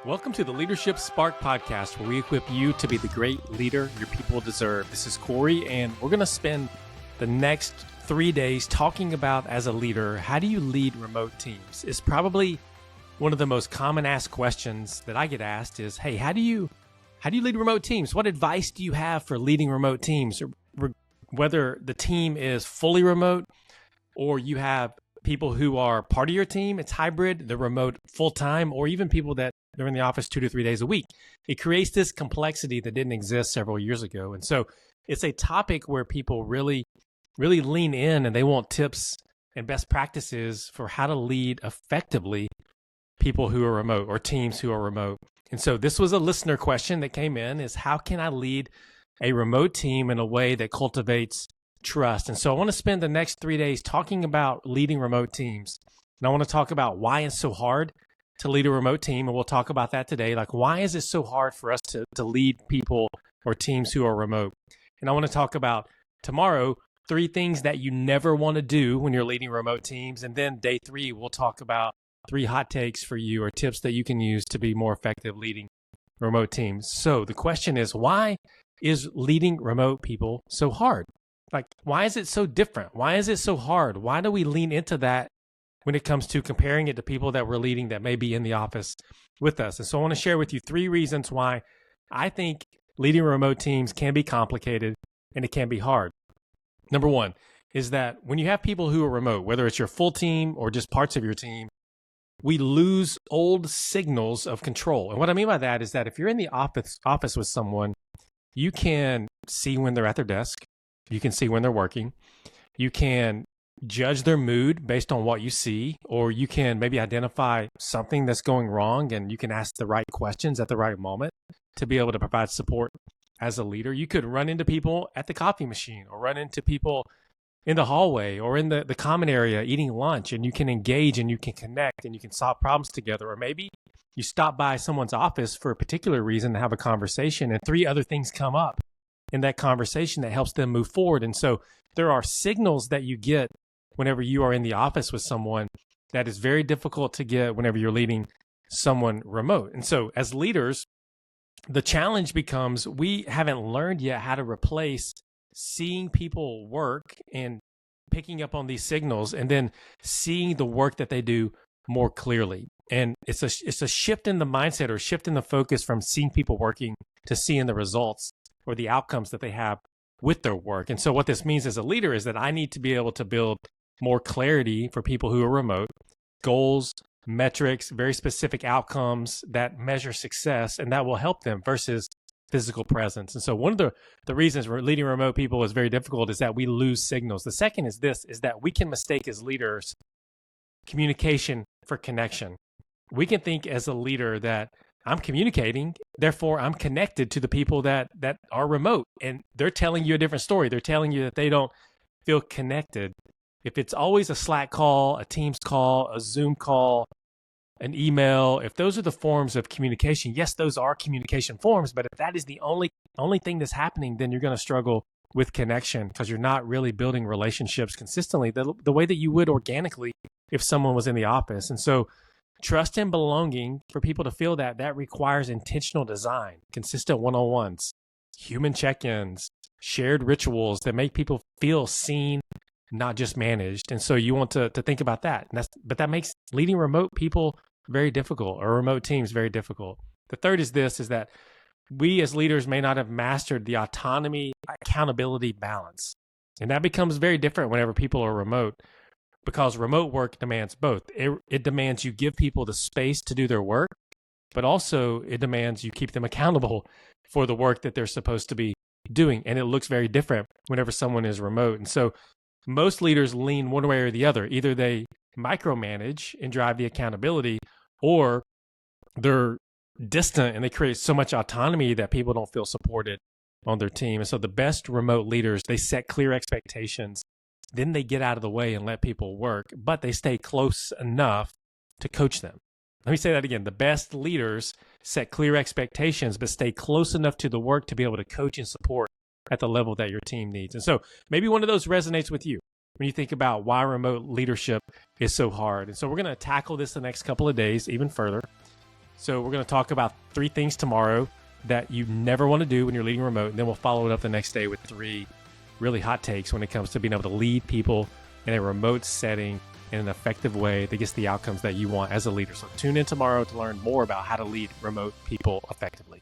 Welcome to the Leadership Spark Podcast, where we equip you to be the great leader your people deserve. This is Corey, and we're going to spend the next 3 days talking about, as a leader, how do you lead remote teams? It's probably one of the most common asked questions that I get asked is, hey, how do you lead remote teams? What advice do you have for leading remote teams? Whether the team is fully remote or you have people who are part of your team, it's hybrid, they're remote full-time, or even people that they're in the office 2 to 3 days a week. It creates this complexity that didn't exist several years ago. And so it's a topic where people really lean in and they want tips and best practices for how to lead effectively people who are remote or teams who are remote. And so this was a listener question that came in, is how can I lead a remote team in a way that cultivates trust? And so I want to spend the next 3 days talking about leading remote teams. And I want to talk about why it's so hard to lead a remote team. And we'll talk about that today. Like, why is it so hard for us to lead people or teams who are remote? And I want to talk about tomorrow, 3 things that you never want to do when you're leading remote teams. And then day 3, we'll talk about 3 hot takes for you or tips that you can use to be more effective leading remote teams. So the question is, why is leading remote people so hard? Like, why is it so different? Why is it so hard? Why do we lean into that when it comes to comparing it to people that we're leading that may be in the office with us? And so I want to share with you 3 reasons why I think leading remote teams can be complicated and it can be hard. Number 1 is that when you have people who are remote, whether it's your full team or just parts of your team, we lose old signals of control. And what I mean by that is that if you're in the office with someone, you can see when they're at their desk. You can see when they're working. You can judge their mood based on what you see, or you can maybe identify something that's going wrong and you can ask the right questions at the right moment to be able to provide support as a leader. You could run into people at the coffee machine or run into people in the hallway or in the common area eating lunch, and you can engage and you can connect and you can solve problems together. Or maybe you stop by someone's office for a particular reason to have a conversation and 3 other things come up in that conversation that helps them move forward. And so there are signals that you get whenever you are in the office with someone that is very difficult to get whenever you're leading someone remote. And so as leaders, the challenge becomes we haven't learned yet how to replace seeing people work and picking up on these signals and then seeing the work that they do more clearly. And it's a shift in the mindset or shift in the focus from seeing people working to seeing the results or the outcomes that they have with their work. And so what this means as a leader is that I need to be able to build more clarity for people who are remote, goals, metrics, very specific outcomes that measure success, and that will help them versus physical presence. And so one of the reasons we're leading remote people is very difficult is that we lose signals. The second is that we can mistake as leaders communication for connection. We can think as a leader that I'm communicating, therefore I'm connected to the people that are remote, and they're telling you a different story. They're telling you that they don't feel connected. If it's always a Slack call, a Teams call, a Zoom call, an email, if those are the forms of communication, yes, those are communication forms, but if that is the only thing that's happening, then you're going to struggle with connection because you're not really building relationships consistently the way that you would organically if someone was in the office. And so trust and belonging, for people to feel that requires intentional design, consistent one-on-ones, human check-ins, shared rituals that make people feel seen, not just managed. And so you want to think about that. But that makes leading remote people very difficult, or remote teams very difficult. The third is that we as leaders may not have mastered the autonomy accountability balance. And that becomes very different whenever people are remote, because remote work demands both. It demands you give people the space to do their work, but also it demands you keep them accountable for the work that they're supposed to be doing. And it looks very different whenever someone is remote. And so most leaders lean one way or the other. Either they micromanage and drive the accountability, or they're distant and they create so much autonomy that people don't feel supported on their team. And so the best remote leaders, they set clear expectations, then they get out of the way and let people work, but they stay close enough to coach them. Let me say that again. The best leaders set clear expectations, but stay close enough to the work to be able to coach and support at the level that your team needs. And so maybe one of those resonates with you when you think about why remote leadership is so hard. And so we're going to tackle this the next couple of days even further. So we're going to talk about 3 things tomorrow that you never want to do when you're leading remote. And then we'll follow it up the next day with 3 really hot takes when it comes to being able to lead people in a remote setting in an effective way that gets the outcomes that you want as a leader. So tune in tomorrow to learn more about how to lead remote people effectively.